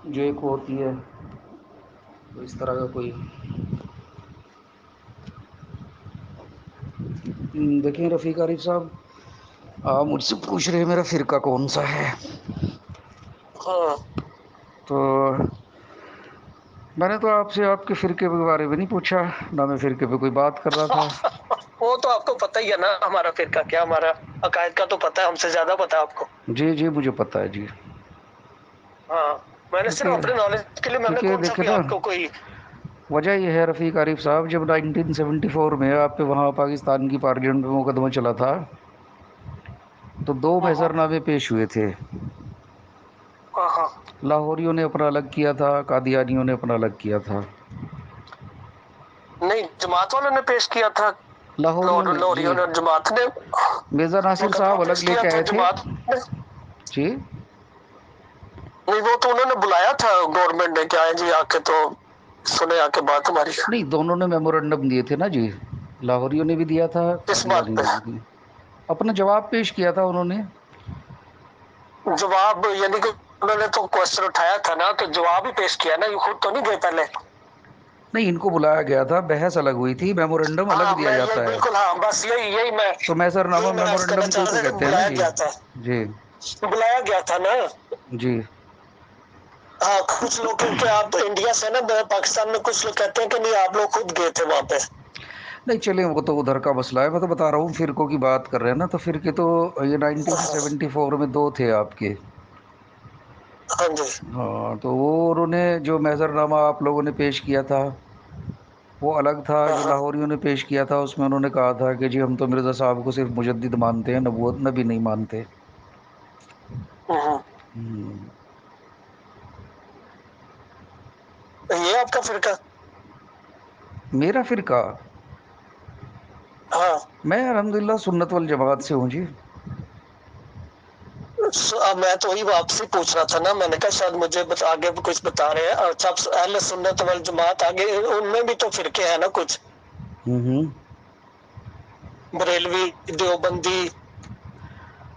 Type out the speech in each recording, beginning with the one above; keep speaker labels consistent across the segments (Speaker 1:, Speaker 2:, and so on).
Speaker 1: جو ایک ہوتی ہے، تو اس طرح کا کوئی دیکھیں رفیق عارف صاحب، آپ مجھ سے پوچھ رہے ہیں میرا فرقہ کون سا ہے.
Speaker 2: ہاں
Speaker 1: تو میں نے تو آپ سے آپ کے فرقے کے بارے میں نہیں پوچھا، نہ میں فرقے پہ کوئی بات کر رہا تھا.
Speaker 2: وہ تو آپ کو پتہ ہی ہے نا ہمارا فرقہ کیا، ہمارا عقائد کا تو پتہ ہے، ہم سے زیادہ پتہ ہے آپ کو.
Speaker 1: جی جی مجھے پتہ ہے جی.
Speaker 2: ہاں میں نے صرف
Speaker 1: کیونکہ
Speaker 2: اپنے نالج کے لیے، میں نے
Speaker 1: کیونکہ
Speaker 2: کون سا
Speaker 1: دیکھیں
Speaker 2: بھی
Speaker 1: نا،
Speaker 2: آپ کو کوئی.
Speaker 1: وجہ یہ ہے رفیق عارف صاحب، جب 1974 میں آپ کے وہاں پاکستان کی پارلیمنٹ میں مقدمہ چلا تھا تو 2 محضر نامے پیش ہوئے تھے.
Speaker 2: ہاں ہاں
Speaker 1: لاہوریوں نے اپنا الگ کیا تھا، قادیانیوں نے اپنا الگ کیا تھا.
Speaker 2: نہیں، جماعت والوں نے پیش کیا تھا.
Speaker 1: لاہوریوں نے
Speaker 2: لوریوں
Speaker 1: جی،
Speaker 2: نے، جماعت نے
Speaker 1: مرزا ناصر
Speaker 2: مقدمہ
Speaker 1: صاحب الگ
Speaker 2: پیش
Speaker 1: لے
Speaker 2: کیا
Speaker 1: کے
Speaker 2: تھا
Speaker 1: آئے تھے.
Speaker 2: جماعت نے.
Speaker 1: جی
Speaker 2: نہیں وہ تو انہوں نے بلایا تھا گورنمنٹ نے کہ آئے جی آ کے تو سنے آ کے بات ہماری.
Speaker 1: نہیں، دونوں نے میمورنڈم دیے تھے نا جی، لاہوریوں نے بھی دیا تھا،
Speaker 2: کس بات
Speaker 1: قادیانیوں
Speaker 2: پہ
Speaker 1: نے بھی دیا. اپنا جواب پیش کیا تھا انہوں نے.
Speaker 2: جواب یعنی کہ انہوں نے تو کوشچن اٹھایا تھا نا، تو جواب ہی پیش کیا نا، یہ خود تو نہیں گئے پہلے.
Speaker 1: نہیں، ان کو بلایا گیا تھا، بحث الگ ہوئی تھی، میمورنڈم الگ
Speaker 2: ہاں
Speaker 1: دیا
Speaker 2: میں یہی
Speaker 1: جاتا ہے.
Speaker 2: بالکل، ہاں بس یہی میں
Speaker 1: تو محضر نامہ
Speaker 2: یہی میں عرض کرنا
Speaker 1: میمورنڈم کو
Speaker 2: چاہ
Speaker 1: ہی تو
Speaker 2: رہا تھا کہ
Speaker 1: کہتے ہیں نا
Speaker 2: بلایا
Speaker 1: جی.
Speaker 2: گیا تھا.
Speaker 1: جی
Speaker 2: بلایا گیا تھا نا.
Speaker 1: جی
Speaker 2: ہاں کچھ لوگ، کیونکہ آپ انڈیا سے نا، پاکستان میں کچھ لوگ کہتے ہیں کہ نہیں آپ لوگ خود گئے تھے وہاں پہ.
Speaker 1: نہیں چلیں، وہ تو ادھر کا مسئلہ ہے، میں تو بتا رہا ہوں فرقوں کی بات کر رہے ہیں نا، تو فرقے تو یہ 1974 میں 2 تھے آپ کے.
Speaker 2: ہاں جی
Speaker 1: ہاں تو وہ انہوں نے جو محضر نامہ آپ لوگوں نے پیش کیا تھا وہ الگ تھا.
Speaker 2: ہاں
Speaker 1: جو
Speaker 2: ہاں
Speaker 1: لاہوریوں نے پیش کیا تھا اس میں انہوں نے کہا تھا کہ جی ہم تو مرزا صاحب کو صرف مجدد مانتے ہیں، نبوت نبی نہیں مانتے.
Speaker 2: ہاں. یہ آپ کا فرقہ؟
Speaker 1: میرا فرقہ؟
Speaker 2: ہاں
Speaker 1: میں الحمدللہ سنت والجماعت سے ہوں جی.
Speaker 2: میں تو وہی آپ سے پوچھ رہا تھا نا، میں نے کہا شاید مجھے آگے بھی کچھ بتا رہے ہیں. اچھا اہل سنت والجماعت آگے ان میں بھی تو فرقے ہیں نا کچھ،
Speaker 1: ہوں.
Speaker 2: بریلوی، دیوبندی.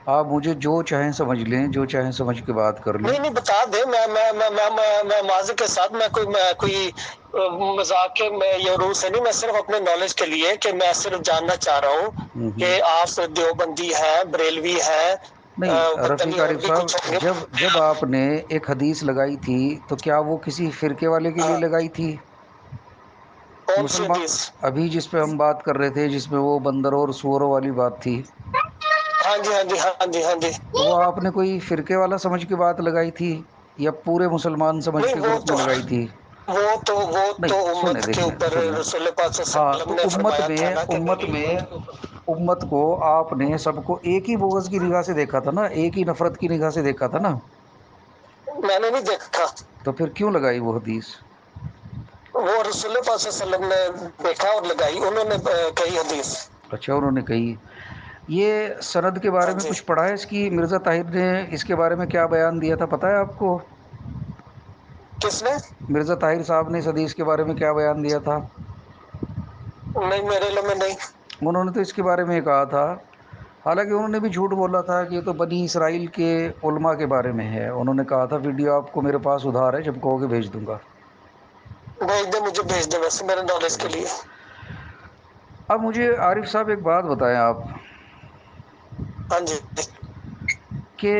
Speaker 1: آپ مجھے جو چاہیں سمجھ لیں، جو چاہیں سمجھ کے بات کر لیں.
Speaker 2: نہیں نہیں بتا دیں، میں معذرت کے ساتھ، میں کوئی مذاق کے میں یہ روح سے نہیں، میں صرف اپنے نالج کے لیے کہ میں صرف جاننا چاہ رہا ہوں کہ آپ دیوبندی ہے، بریلوی ہے،
Speaker 1: نہیں
Speaker 2: پتہ
Speaker 1: رفیق
Speaker 2: نہیں اور
Speaker 1: عارف
Speaker 2: بھی کچھ ہوں
Speaker 1: صاحب،
Speaker 2: گے.
Speaker 1: جب آپ نے ایک حدیث لگائی تھی تو کیا وہ کسی فرقے والے کے لیے
Speaker 2: ہاں
Speaker 1: لگائی تھی؟
Speaker 2: کون سی
Speaker 1: مسلمان.
Speaker 2: حدیث؟
Speaker 1: ابھی جس پہ ہم بات کر رہے تھے، جس میں وہ بندروں اور سوروں والی بات تھی،
Speaker 2: ہاں جی ہاں جی ہاں جی ہاں جی.
Speaker 1: تو وہ آپ نے کوئی فرقے والا سمجھ کے بات لگائی تھی یا پورے مسلمان سمجھ
Speaker 2: نہیں
Speaker 1: کے گروپ میں لگائی تھی؟
Speaker 2: وہ تو
Speaker 1: نہیں سنیں،
Speaker 2: امت کے
Speaker 1: دیکھیں
Speaker 2: اوپر
Speaker 1: سنیں.
Speaker 2: رسول پاک صلی اللہ
Speaker 1: ہاں
Speaker 2: علیہ
Speaker 1: تو
Speaker 2: وسلم نے
Speaker 1: امت
Speaker 2: فرمایا
Speaker 1: میں
Speaker 2: تھا نا کہ
Speaker 1: امت میں امت کو آپ نے سب کو ایک ہی بغض کی نگاہ سے دیکھا تھا نا، ایک ہی نفرت کی نگاہ سے دیکھا تھا نا.
Speaker 2: میں نے نہیں دیکھا.
Speaker 1: تو پھر کیوں لگائی وہ حدیث؟
Speaker 2: وہ رسول پاک صلی اللہ علیہ وسلم نے دیکھا اور لگائی، انہوں نے کہی حدیث.
Speaker 1: اچھا انہوں نے کہی. یہ سند کے
Speaker 2: ہاں
Speaker 1: بارے میں
Speaker 2: جی.
Speaker 1: کچھ پڑھا ہے اس کی؟ مرزا طاہر نے اس کے بارے میں کیا بیان دیا تھا پتہ ہے آپ کو؟
Speaker 2: کس نے؟
Speaker 1: مرزا طاہر صاحب نے اس حدیث کے بارے میں کیا بیان دیا تھا؟
Speaker 2: نہیں میرے علم میں نہیں.
Speaker 1: انہوں نے تو اس کے بارے میں کہا تھا، حالانکہ انہوں نے بھی جھوٹ بولا تھا کہ یہ تو بنی اسرائیل کے علماء کے بارے میں ہے. انہوں نے کہا تھا ویڈیو آپ کو میرے پاس ادھار ہے، جب کہو گے بھیج دوں گا.
Speaker 2: بھیج دے، مجھے بھیج دے، ویسے میرے نالج کے
Speaker 1: چلیں.
Speaker 2: لیے.
Speaker 1: اب مجھے عارف صاحب ایک بات بتائیں آپ،
Speaker 2: ہاں جی.
Speaker 1: کہ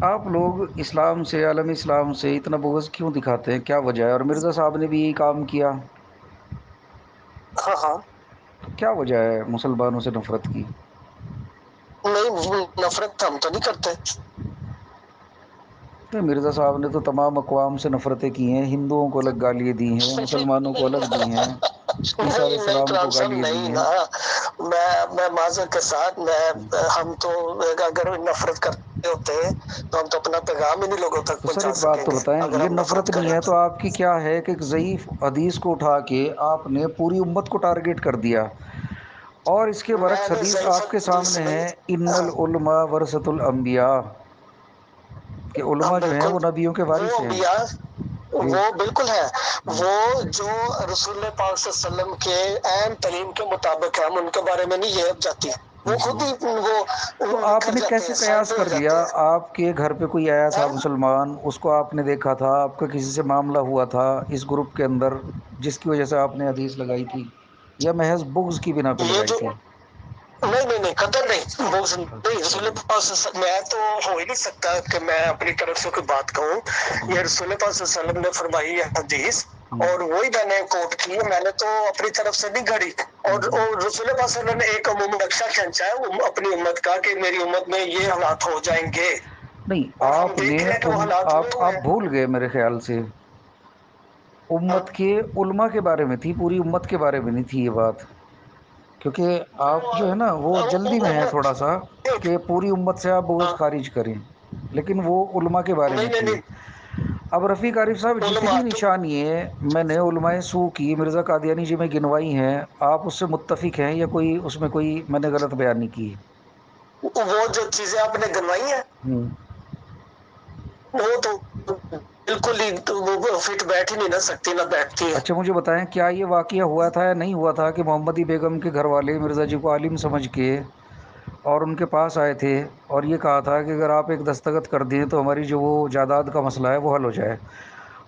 Speaker 1: آپ لوگ اسلام سے، عالم اسلام سے اتنا بغض کیوں دکھاتے ہیں؟ کیا وجہ ہے؟ اور مرزا صاحب نے بھی یہی کام کیا.
Speaker 2: ہاں ہاں.
Speaker 1: تو کیا وجہ ہے مسلمانوں سے نفرت کی؟
Speaker 2: نہیں نفرت ہم تو نہیں کرتے.
Speaker 1: مرزا صاحب نے تو تمام اقوام سے نفرتیں کی ہیں، ہندوؤں کو الگ گالیاں دی ہیں، مسلمانوں کو الگ دی ہیں، عیسیٰ علیہ
Speaker 2: نہیں نہیں
Speaker 1: السلام کو
Speaker 2: قرآن صاحب
Speaker 1: گالیاں دی
Speaker 2: نہیں
Speaker 1: ہیں.
Speaker 2: نا. میں معذرت کے ساتھ، ہم تو اگر نفرت کرتے ہوتے تو ہم تو اپنا پیغام ہی نہیں لوگوں تک
Speaker 1: تو سر
Speaker 2: پہنچا
Speaker 1: ایک بات
Speaker 2: سکیں
Speaker 1: تو
Speaker 2: گے
Speaker 1: بتائیں،
Speaker 2: اگر
Speaker 1: یہ
Speaker 2: ہم
Speaker 1: نفرت
Speaker 2: کر
Speaker 1: نہیں
Speaker 2: رہے
Speaker 1: ہے
Speaker 2: ہیں
Speaker 1: تو آپ کی کیا ہے کہ ایک ضعیف حدیث کو اٹھا کے آپ نے پوری امت کو ٹارگٹ کر دیا؟ اور اس کے
Speaker 2: میں
Speaker 1: برعکس
Speaker 2: نے
Speaker 1: حدیث
Speaker 2: ضعیف
Speaker 1: آپ کے
Speaker 2: حدیث
Speaker 1: سامنے ہے،
Speaker 2: نہیں.
Speaker 1: ان العلماء ورثۃ الانبیاء، کہ
Speaker 2: ہاں
Speaker 1: علماء جو ہیں
Speaker 2: بالکل،
Speaker 1: وہ نبیوں کے
Speaker 2: وہ
Speaker 1: وارث ہیں.
Speaker 2: انبیاء،
Speaker 1: جی.
Speaker 2: وہ بالکل ہے. وہ جو رسول پاک صلی اللہ علیہ وسلم کے عین تعلیم کے مطابق ہے، ہم ان کے بارے میں نہیں یہ جاتی. وہ
Speaker 1: جی،
Speaker 2: خود ہی وہ
Speaker 1: تو آپ
Speaker 2: کر
Speaker 1: نے
Speaker 2: جاتے
Speaker 1: کیسے
Speaker 2: ہیں،
Speaker 1: قیاس
Speaker 2: سائلنٹ ہو
Speaker 1: کر لیا؟
Speaker 2: جاتے ہیں۔
Speaker 1: آپ کے گھر پہ کوئی آیا تھا
Speaker 2: ہاں؟
Speaker 1: مسلمان، اس کو آپ نے دیکھا تھا، آپ کا کسی سے معاملہ ہوا تھا اس گروپ کے اندر جس کی وجہ سے آپ نے حدیث لگائی تھی، یا محض بغض کی بنا پہ
Speaker 2: یہ
Speaker 1: لگائی
Speaker 2: جو
Speaker 1: تھی؟
Speaker 2: نہیں نہیں نہیں، قدر نہیں، بغض نہیں،
Speaker 1: اچھا
Speaker 2: رسول
Speaker 1: جی۔
Speaker 2: پاک صلی اللہ علیہ وسلم، میں تو ہو ہی نہیں سکتا کہ میں اپنی طرف سے کوئی بات کہوں۔ یہ رسول پاک صلی اللہ علیہ وسلم نے فرمائی ہے حدیث، اور وہی میں نے کوٹ کی ہے، میں نے تو اپنی طرف سے نہیں گھڑی۔ اور رسول پاک صلی اللہ علیہ وسلم نے ایک عمومی نقشہ کھینچا ہے اپنی امت کا کہ میری امت میں یہ حالات ہو جائیں گے،
Speaker 1: نہیں،
Speaker 2: اور ہم
Speaker 1: آپ نے
Speaker 2: دیکھ رہے ہیں کہ وہ حالات ہوئے ہوئے
Speaker 1: آپ
Speaker 2: ہیں۔
Speaker 1: بھول گئے میرے خیال سے،
Speaker 2: ہاں،
Speaker 1: امت کے علماء کے بارے میں تھی، پوری امت کے بارے میں نہیں تھی یہ بات، کیونکہ آپ جو ہے نا وہ جلدی میں ہے تھوڑا سا کہ پوری امت سے آپ بغض
Speaker 2: ہاں،
Speaker 1: خارج کریں، لیکن وہ علماء کے بارے میں
Speaker 2: نہیں نہیں
Speaker 1: تھی۔
Speaker 2: نہیں،
Speaker 1: اب رفیق عارف صاحب،
Speaker 2: علماء
Speaker 1: جتنی
Speaker 2: تو
Speaker 1: نشانییں میں نے علماء سو کی مرزا قادیانی جی میں گنوائی ہیں، آپ اس سے متفق ہیں یا کوئی اس میں کوئی میں نے غلط بیان نہیں کی؟
Speaker 2: وہ جو چیزیں آپ نے گنوائی ہیں
Speaker 1: ہوں۔
Speaker 2: وہ تو بالکل ہی تو وہ فٹ بیٹھ ہی نہیں نہ سکتی، نہ بیٹھتی ہے۔
Speaker 1: اچھا مجھے بتائیں، کیا یہ واقعہ ہوا تھا یا نہیں ہوا تھا کہ محمدی بیگم کے گھر والے مرزا جی کو عالم سمجھ کے اور ان کے پاس آئے تھے اور یہ کہا تھا کہ اگر آپ ایک دستخط کر دیں تو ہماری جو وہ جائیداد کا مسئلہ ہے وہ حل ہو جائے،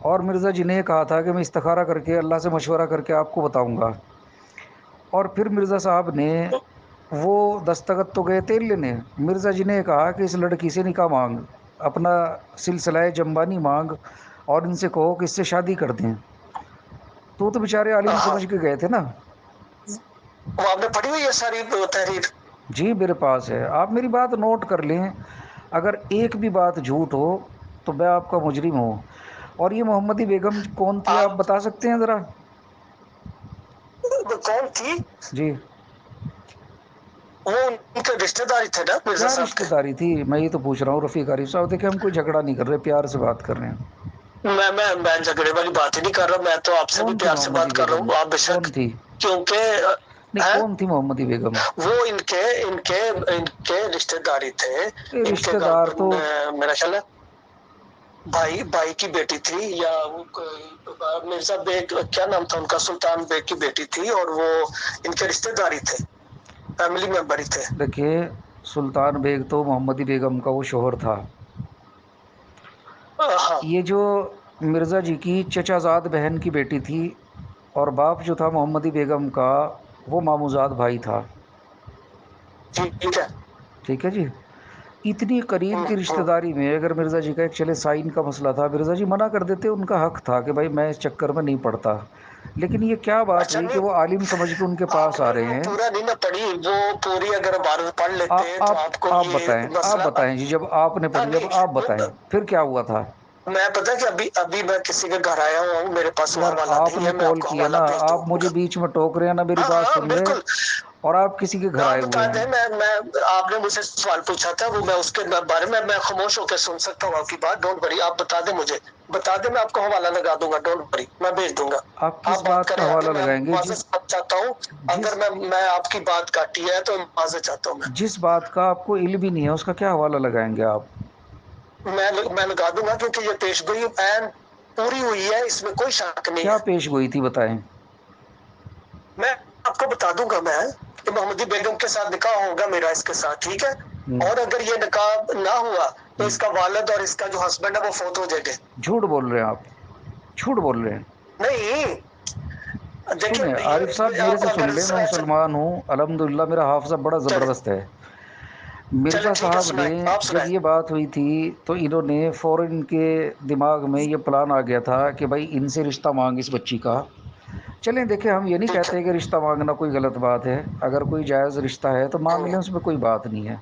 Speaker 1: اور مرزا جی نے کہا تھا کہ میں استخارہ کر کے اللہ سے مشورہ کر کے آپ کو بتاؤں گا، اور پھر مرزا صاحب نے وہ دستخط تو گئے تیل لینے، مرزا جی نے کہا کہ اس لڑکی سے نکاح مانگ، اپنا سلسلہ جنبانی مانگ، اور ان سے کہو کہ اس سے شادی کر دیں، تو بیچارے عالم
Speaker 2: ہاں،
Speaker 1: سمجھ کے گئے تھے نا۔
Speaker 2: وہ آپ نے پڑھی ہوئی ہے ساری تحریر؟
Speaker 1: جی میرے پاس ہے، آپ میری بات نوٹ کر لیں، اگر ایک بھی بات جھوٹ ہو تو میں آپ کا مجرم ہوں۔ اور یہ محمدی بیگم کون تھی آپ
Speaker 2: آپ
Speaker 1: بتا سکتے ہیں ذرا؟
Speaker 2: کون تھی؟
Speaker 1: جی،
Speaker 2: وہ ان کے رشتہ داری تھے نا مرزا
Speaker 1: کیا
Speaker 2: صاحب
Speaker 1: رشتہ
Speaker 2: کے۔
Speaker 1: داری تھی؟ میں یہ تو پوچھ رہا ہوں رفیق عارف صاحب، دیکھیں ہم کوئی جھگڑا نہیں کر رہے، پیار سے بات کر رہے ہیں۔
Speaker 2: میں جھگڑے والی بات ہی نہیں کر رہا، میں تو آپ سے بھی
Speaker 1: کون تھی
Speaker 2: پیار سے
Speaker 1: محمدی
Speaker 2: بات کر رہا
Speaker 1: بیگم؟
Speaker 2: ہوں، آپ بے
Speaker 1: کون
Speaker 2: شک،
Speaker 1: تھی؟
Speaker 2: کیونکہ
Speaker 1: نہیں،
Speaker 2: ہیں،
Speaker 1: کون تھی محمدی بیگم؟
Speaker 2: وہ ان کے رشتہ داری تھے،
Speaker 1: یہ
Speaker 2: ان کے
Speaker 1: رشتہ
Speaker 2: گھر
Speaker 1: دار تو
Speaker 2: میرا خیال ہے بھائی کی بیٹی تھی، یا وہ مرزا بیگ کیا نام تھا ان کا، سلطان بیگ کی بیٹی تھی، اور وہ ان کے رشتہ داری تھے، فیملی ممبر ہی تھے۔
Speaker 1: دیکھیے، سلطان بیگ تو محمدی بیگم کا وہ شوہر تھا،
Speaker 2: ہاں
Speaker 1: یہ جو مرزا جی کی چچا زاد بہن کی بیٹی تھی، اور باپ جو تھا محمدی بیگم کا وہ ماموزاد بھائی تھا،
Speaker 2: ٹھیک ہے۔
Speaker 1: ٹھیک ہے جی۔ اتنی قریب
Speaker 2: ہوں،
Speaker 1: کی رشتہ
Speaker 2: ہوں۔
Speaker 1: داری میں اگر مرزا جی کا ایک چلے سائن کا مسئلہ تھا، مرزا جی منع کر دیتے، ان کا حق تھا کہ بھائی میں اس چکر میں نہیں پڑتا، لیکن یہ کیا بات
Speaker 2: اچھا
Speaker 1: ہوئی کہ
Speaker 2: نہیں،
Speaker 1: وہ عالم سمجھ کے ان کے
Speaker 2: آپ
Speaker 1: پاس آ
Speaker 2: نے
Speaker 1: رہے
Speaker 2: وہ
Speaker 1: ہیں؟
Speaker 2: پورا نہیں نہ پڑھی، وہ پوری اگر عبارت پڑھ لیتے تو آپ کو
Speaker 1: آپ
Speaker 2: یہ
Speaker 1: بتائیں، آپ
Speaker 2: مسئلہ۔
Speaker 1: بتائیں جی، جب آپ نے
Speaker 2: ہاں
Speaker 1: پڑھی، اب
Speaker 2: نہیں،
Speaker 1: آپ بتائیں پھر کیا ہوا تھا؟
Speaker 2: میں پتا کہ ابھی میں کسی کے گھر آیا ہوا ہوں، میرے پاس وہ
Speaker 1: یار
Speaker 2: حوالہ
Speaker 1: آپ
Speaker 2: نہیں
Speaker 1: نے
Speaker 2: ہے، میں آپ
Speaker 1: کال
Speaker 2: کو
Speaker 1: کیا
Speaker 2: حوالہ
Speaker 1: نا،
Speaker 2: بھیج دوں
Speaker 1: آپ مجھے
Speaker 2: گا۔
Speaker 1: بیچ میں ٹوک رہے ہیں، نہ میری
Speaker 2: ہاں
Speaker 1: بات
Speaker 2: ہاں
Speaker 1: سن رہے،
Speaker 2: بالکل،
Speaker 1: اور آپ کسی کے گھر
Speaker 2: آپ
Speaker 1: آئے
Speaker 2: بتا
Speaker 1: ہوئے
Speaker 2: دیں،
Speaker 1: ہیں۔
Speaker 2: میں آپ نے مجھ سے سوال پوچھا تھا، وہ میں اس کے بارے میں خاموش ہو کے سن سکتا ہوں آپ کی بات، ڈونٹ وری، آپ بتا دیں مجھے، بتا دیں، میں آپ کو حوالہ لگا دوں گا، ڈونٹ وری، میں بھیج دوں گا۔
Speaker 1: آپ کس
Speaker 2: آپ بات
Speaker 1: بات کا
Speaker 2: کریں آگے،
Speaker 1: حوالہ
Speaker 2: میں
Speaker 1: لگائیں گے؟
Speaker 2: معذرت چاہتا ہوں، اگر
Speaker 1: جس
Speaker 2: میں آپ کی بات کاٹی ہے تو معذرت چاہتا ہوں۔
Speaker 1: جس بات کا آپ کو علم ہی نہیں ہے اس کا کیا حوالہ لگائیں گے آپ؟
Speaker 2: میں لگا دوں گا، کیونکہ یہ پیش گوئی عین پوری ہوئی ہے، اس میں کوئی شک نہیں
Speaker 1: کیا
Speaker 2: ہے۔
Speaker 1: پیش گوئی تھی بتائیں؟
Speaker 2: میں آپ کو بتا دوں گا میں کہ محمدی بیگم کے ساتھ نکاح ہوگا میرا اس کے ساتھ، ٹھیک ہے،
Speaker 1: ہوں،
Speaker 2: اور اگر یہ نکاح نہ ہوا تو
Speaker 1: ہوں۔
Speaker 2: اس کا والد اور اس کا جو ہسبینڈ ہے وہ فوت ہو جائے گے۔
Speaker 1: جھوٹ بول رہے ہیں آپ، جھوٹ بول رہے ہیں۔
Speaker 2: نہیں، دیکھیں
Speaker 1: سنیں عارف صاحب،
Speaker 2: یہ
Speaker 1: میرے
Speaker 2: آپ
Speaker 1: سے سن
Speaker 2: اگر
Speaker 1: لیں، میں مسلمان ہوں الحمدللہ، میرا حافظہ بڑا
Speaker 2: چلے
Speaker 1: زبردست ہے۔
Speaker 2: چلے
Speaker 1: مرزا
Speaker 2: ٹھیک ہے،
Speaker 1: صاحب نے
Speaker 2: سنائیں، آپ
Speaker 1: جب
Speaker 2: سنائیں۔
Speaker 1: یہ بات ہوئی تھی تو انہوں نے فوراً ان کے دماغ میں یہ پلان آ گیا تھا کہ بھائی ان سے رشتہ مانگ اس بچی کا۔ چلیں دیکھیں، ہم یہ نہیں
Speaker 2: ٹھیک ہے۔
Speaker 1: کہتے کہ رشتہ مانگنا کوئی غلط بات ہے، اگر کوئی جائز رشتہ ہے تو مانگ
Speaker 2: ہوں،
Speaker 1: لیں، اس میں کوئی بات نہیں ہے،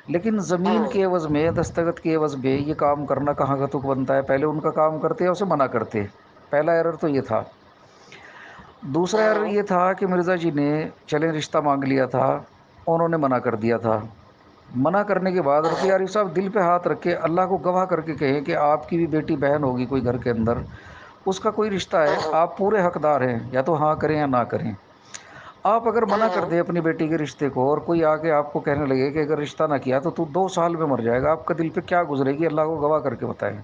Speaker 1: لیکن زمین
Speaker 2: ہوں،
Speaker 1: کے عوض میں، دستخط کے عوض میں یہ کام کرنا کہاں کا تک بنتا ہے؟ پہلے ان کا کام کرتے یا اسے منع کرتے؟ پہلا ایرر تو یہ تھا۔ دوسرا ایرر
Speaker 2: ہوں،
Speaker 1: یہ تھا کہ مرزا جی نے چلیں رشتہ مانگ لیا تھا، انہوں نے منع کر دیا تھا، منع کرنے کے بعد رفیع
Speaker 2: ہوں،
Speaker 1: عارف صاحب دل پہ ہاتھ رکھ کے اللہ کو گواہ کر کے کہیں کہ آپ کی بھی بیٹی بہن ہوگی کوئی گھر کے اندر، اس کا کوئی رشتہ ہے،
Speaker 2: ہوں،
Speaker 1: آپ پورے حقدار ہیں، یا تو ہاں کریں یا نہ کریں۔ آپ اگر منع کر
Speaker 2: ہوں،
Speaker 1: دیں اپنی بیٹی کے رشتے کو، اور کوئی آ کے آپ کو کہنے لگے کہ اگر رشتہ نہ کیا تو 2 سال میں مر جائے گا، آپ کا دل پہ کیا گزرے گی؟ اللہ کو گواہ کر کے بتائیں۔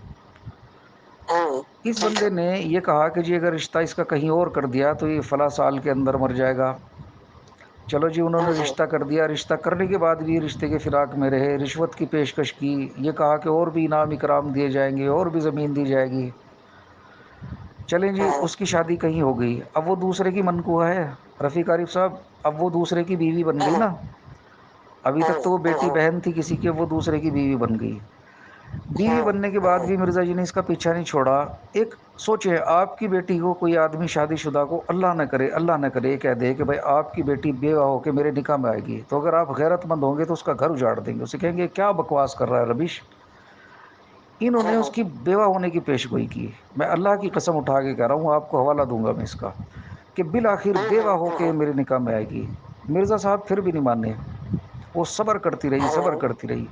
Speaker 2: ہوں،
Speaker 1: اس
Speaker 2: ٹھیک ہے۔
Speaker 1: بندے نے یہ کہا کہ جی اگر رشتہ اس کا کہیں اور کر دیا تو یہ فلاں سال کے اندر مر جائے گا، چلو جی، انہوں نے رشتہ کر دیا، رشتہ کرنے کے بعد بھی رشتے کے فراق میں رہے، رشوت کی پیشکش کی، یہ کہا کہ اور بھی انعام اکرام دیے جائیں گے، اور بھی زمین دی جائے گی۔ چلیں جی، اس کی شادی کہیں ہو گئی، اب وہ دوسرے کی منقوہ ہے رفیق عارف صاحب، اب وہ دوسرے کی بیوی بن گئی نا۔ ابھی تک تو وہ بیٹی بہن تھی کسی کے، وہ دوسرے کی بیوی بن گئی۔ بیوی بننے کے بعد بھی مرزا جی نے اس کا پیچھا نہیں چھوڑا۔ ایک سوچیں، آپ کی بیٹی کو کوئی آدمی شادی شدہ کو اللہ نہ کرے، اللہ نہ کرے، کہہ دے کہ بھائی آپ کی بیٹی بیوہ ہو کے میرے نکاح میں آئے گی، تو اگر آپ غیرت مند ہوں گے تو اس کا گھر اجاڑ دیں گے، اسے کہیں گے کیا بکواس کر رہا ہے ربیش۔ انہوں نے اس کی بیوہ ہونے کی پیش گوئی کی۔ میں اللہ کی قسم اٹھا کے کہہ رہا ہوں، آپ کو حوالہ دوں گا میں اس کا، کہ بالآخر بیوہ ہو کے میرے نکاح میں آئے گی۔ مرزا صاحب پھر بھی نہیں مانے، وہ صبر کرتی رہی، صبر کرتی رہی۔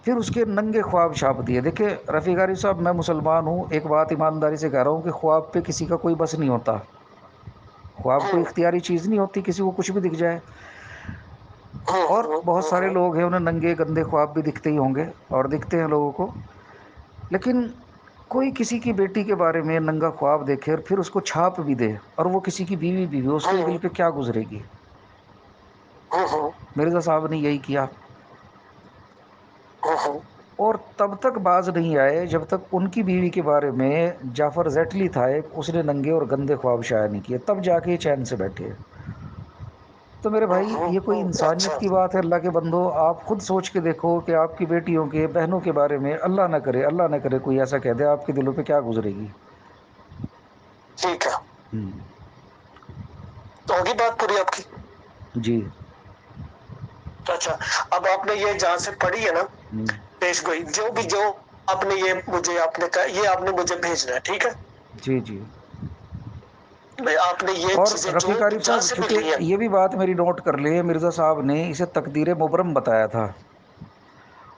Speaker 1: پھر اس کے ننگے خواب چھاپ دیے۔ دیکھیں رفیق عارف صاحب، میں مسلمان ہوں، ایک بات ایمانداری سے کہہ رہا ہوں کہ خواب پہ کسی کا کوئی بس نہیں ہوتا، خواب کوئی اختیاری چیز نہیں ہوتی، کسی کو کچھ بھی دکھ جائے۔ اور بہت سارے لوگ ہیں، انہیں ننگے گندے خواب بھی دکھتے ہی ہوں گے اور دکھتے ہیں لوگوں کو، لیکن کوئی کسی کی بیٹی کے بارے میں ننگا خواب دیکھے اور پھر اس کو چھاپ بھی دے، اور وہ کسی کی بیوی بھی ہو، اس کے دل پہ کیا گزرے گی؟ مرزا صاحب نے یہی کیا، اور تب تک باز نہیں آئے جب تک ان کی بیوی کے بارے میں جعفر زیٹلی تھا ایک، اس نے ننگے اور گندے خواب شائع نہیں کیے، تب جا کے چین سے بیٹھے۔ تو میرے بھائی، یہ کوئی انسانیت کی بات ہے؟ اللہ کے بندو، آپ خود سوچ کے دیکھو کہ آپ کی بیٹیوں کے، بہنوں کے بارے میں اللہ نہ کرے، اللہ نہ کرے کوئی ایسا کہہ دے، آپ کے دلوں پہ کیا گزرے گی؟
Speaker 2: ٹھیک ہے، تو ہوگی بات پوری آپ کی؟
Speaker 1: جی۔
Speaker 2: اچھا، اب آپ نے یہ جہاں سے پڑھی ہے نا پیش گوئی، جو آپ نے یہ مجھے آپ نے کہا، یہ آپ نے مجھے بھیجنا ہے، ٹھیک ہے؟
Speaker 1: جی جی۔
Speaker 2: آپ نے یہ
Speaker 1: اور
Speaker 2: چیزیں جو
Speaker 1: رفیق عارف
Speaker 2: جہاں
Speaker 1: صاحب،
Speaker 2: سے بھی لی
Speaker 1: چونکہ
Speaker 2: ہیں۔
Speaker 1: یہ بھی بات میری نوٹ کر لیں، مرزا صاحب نے اسے تقدیر مبرم بتایا تھا،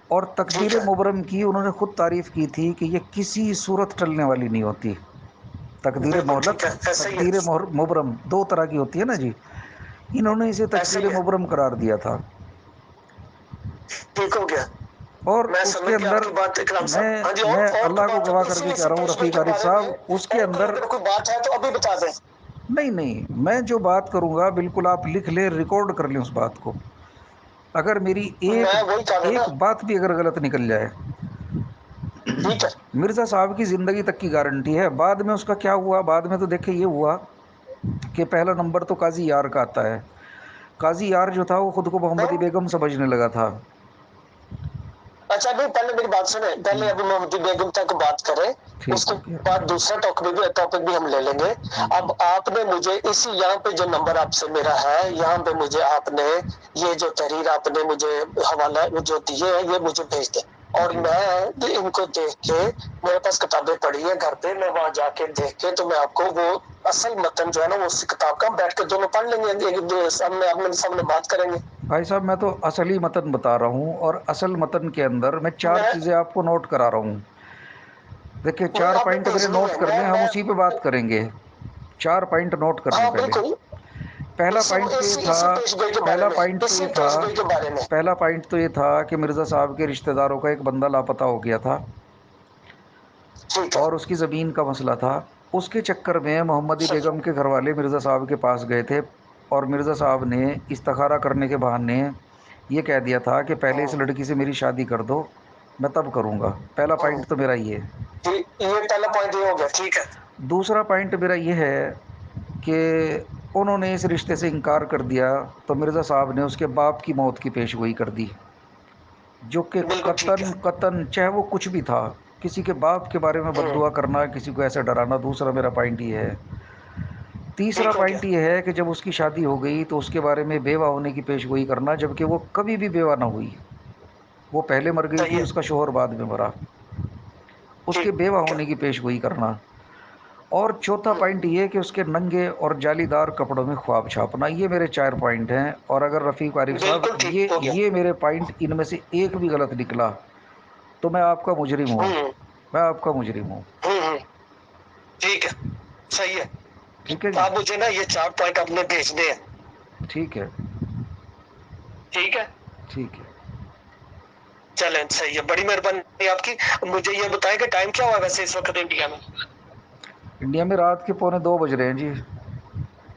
Speaker 1: اور
Speaker 2: ٹھیک
Speaker 1: تقدیر
Speaker 2: ہے،
Speaker 1: مبرم کی انہوں نے خود تعریف کی تھی کہ یہ کسی صورت ٹلنے والی نہیں ہوتی۔ تقدیر
Speaker 2: بالکل ٹھیک
Speaker 1: مہلک،
Speaker 2: ہے، ایسا ہی ہے،
Speaker 1: تقدیر مبرم دو طرح کی ہوتی ہے نا جی، انہوں نے اسے
Speaker 2: ایسا
Speaker 1: تقدیر
Speaker 2: ہی ہے،
Speaker 1: مبرم قرار دیا تھا۔
Speaker 2: ٹھیک ہو گیا،
Speaker 1: اور
Speaker 2: میں
Speaker 1: اس کے
Speaker 2: سمجھ گیا آپ
Speaker 1: اندر
Speaker 2: کی بات اکرام
Speaker 1: میں
Speaker 2: صاحب۔ ہاں جی،
Speaker 1: میں
Speaker 2: اور کوئی
Speaker 1: اللہ کو
Speaker 2: بات ہے
Speaker 1: گواہ کر
Speaker 2: اسی
Speaker 1: کے کہہ
Speaker 2: اسی
Speaker 1: رہا ہوں
Speaker 2: پیش گوئی
Speaker 1: رفیق
Speaker 2: کے
Speaker 1: عارف
Speaker 2: بارے میں،
Speaker 1: صاحب، اس کے
Speaker 2: اور کوئی
Speaker 1: اندر،
Speaker 2: اگر کوئی بات ہے تو ابھی بتا دیں۔
Speaker 1: نہیں نہیں، میں جو بات کروں گا بالکل آپ لکھ لیں، ریکارڈ کر لیں اس بات کو، اگر میری ایک
Speaker 2: میں وہی کہہ رہا ہوں نا،
Speaker 1: ایک بات بھی اگر غلط نکل جائے،
Speaker 2: ٹھیک ہے،
Speaker 1: مرزا صاحب کی زندگی تک کی گارنٹی ہے۔ بعد میں اس کا کیا ہوا؟ بعد میں تو دیکھیں یہ ہوا کہ پہلا نمبر تو قاضی یار کا آتا ہے۔ قاضی یار جو تھا وہ خود کو محمدی
Speaker 2: نہیں،
Speaker 1: بیگم سمجھنے لگا تھا۔
Speaker 2: اچھا ابھی پہلے میری بات سنیں، پہلے ابھی محمدی بیگم تک بات کریں، اس
Speaker 1: ٹھیک
Speaker 2: کے
Speaker 1: ہو گیا۔
Speaker 2: بعد دوسرا ٹاپک بھی ہم لے لیں گے۔ اب آپ نے مجھے اسی یہاں پہ جو نمبر آپ سے میرا ہے، یہاں پہ مجھے آپ نے یہ جو تحریر آپ نے مجھے حوالہ جو دیے ہیں، یہ مجھے بھیج دیں، اور
Speaker 1: جی
Speaker 2: میں ان کو دیکھ کے، میرے پاس کتابیں پڑھی ہیں گھر پہ، میں وہاں جا کے دیکھ کے تو میں آپ کو وہ اصل متن جو ہے نا، وہ اس کتاب کا بیٹھ کے دونوں پڑھ لیں گے، سامنے بات کریں گے۔
Speaker 1: بھائی صاحب، میں تو اصلی متن بتا رہا ہوں، اور اصل متن کے اندر میں چار
Speaker 2: میں
Speaker 1: چیزیں آپ کو نوٹ کرا رہا ہوں۔ دیکھیں، چار
Speaker 2: آپ نے
Speaker 1: پوائنٹ میرے
Speaker 2: بھیجنی
Speaker 1: نوٹ
Speaker 2: ہے،
Speaker 1: کر لیں، ہم
Speaker 2: میں
Speaker 1: اسی پہ بات کریں گے۔ چار پوائنٹ نوٹ کر لیں
Speaker 2: ہاں
Speaker 1: پہلے۔
Speaker 2: بالکل،
Speaker 1: پہلا پوائنٹ تو یہ تھا،
Speaker 2: اسی پیش گوئی کے بارے
Speaker 1: پہلا
Speaker 2: میں،
Speaker 1: پوائنٹ تو
Speaker 2: اسی
Speaker 1: یہ تھا
Speaker 2: پیش گوئی کے بارے میں۔
Speaker 1: پہلا پوائنٹ تو یہ تھا کہ مرزا صاحب کے رشتہ داروں کا ایک بندہ لاپتہ ہو گیا تھا،
Speaker 2: ٹھیک ہے،
Speaker 1: اور اس کی زمین کا مسئلہ تھا۔ اس کے چکر میں محمدی
Speaker 2: صحیح،
Speaker 1: بیگم کے گھر والے مرزا صاحب کے پاس گئے تھے، اور مرزا صاحب نے استخارہ کرنے کے بہانے یہ کہہ دیا تھا کہ پہلے اس لڑکی سے میری شادی کر دو، میں تب کروں گا۔ پہلا پوائنٹ تو میرا یہ ہے۔
Speaker 2: یہ پہلا پوائنٹ یہ ہو گیا، ٹھیک ہے،
Speaker 1: دوسرا پوائنٹ میرا یہ ہے کہ انہوں نے اس رشتے سے انکار کر دیا، تو مرزا صاحب نے اس کے باپ کی موت کی پیش گوئی کر دی، جو کہ
Speaker 2: بالکل ٹھیک ہے،
Speaker 1: قطن قطن چاہے وہ کچھ بھی تھا، کسی کے باپ کے بارے میں بد دعا کرنا، کسی کو ایسے ڈرانا۔ دوسرا میرا پوائنٹ یہ ہے۔ تیسرا
Speaker 2: ٹھیک ہو گیا،
Speaker 1: پوائنٹ یہ ہے کہ جب اس کی شادی ہو گئی تو اس کے بارے میں بیوہ ہونے کی پیش گوئی کرنا، جبکہ وہ کبھی بھی بیوہ نہ ہوئی، وہ پہلے مر گئی
Speaker 2: صحیح
Speaker 1: تھی،
Speaker 2: ہے،
Speaker 1: اس کا شوہر بعد میں مرا، اس کے بیوہ
Speaker 2: ٹھیک ہے،
Speaker 1: ہونے کی پیش گوئی کرنا۔ اور چوتھا پوائنٹ یہ کہ اس کے ننگے اور جالی دار کپڑوں میں خواب چھاپنا۔ یہ میرے چار پوائنٹ ہیں، اور اگر رفیق عارف صاحب
Speaker 2: بالکل ٹھیک ہو گیا،
Speaker 1: یہ میرے پوائنٹ ان میں سے ایک بھی غلط نکلا تو میں آپ کا مجرم ہوں،
Speaker 2: ہوں
Speaker 1: میں آپ کا مجرم ہوں۔
Speaker 2: ہوں ہوں، ٹھیک ہے، صحیح ہے،
Speaker 1: ٹھیک ہے
Speaker 2: تو
Speaker 1: جی،
Speaker 2: آپ مجھے نا یہ 4 پوائنٹ اپنے بھیجنے ہیں،
Speaker 1: ٹھیک ہے،
Speaker 2: ٹھیک ہے،
Speaker 1: ٹھیک ہے۔
Speaker 2: چلیں صحیح ہے، بڑی مہربانی آپ کی۔ مجھے یہ بتائیں کہ ٹائم کیا ہوا ویسے اس وقت انڈیا میں؟
Speaker 1: انڈیا میں رات کے 1:45 بج رہے ہیں جی۔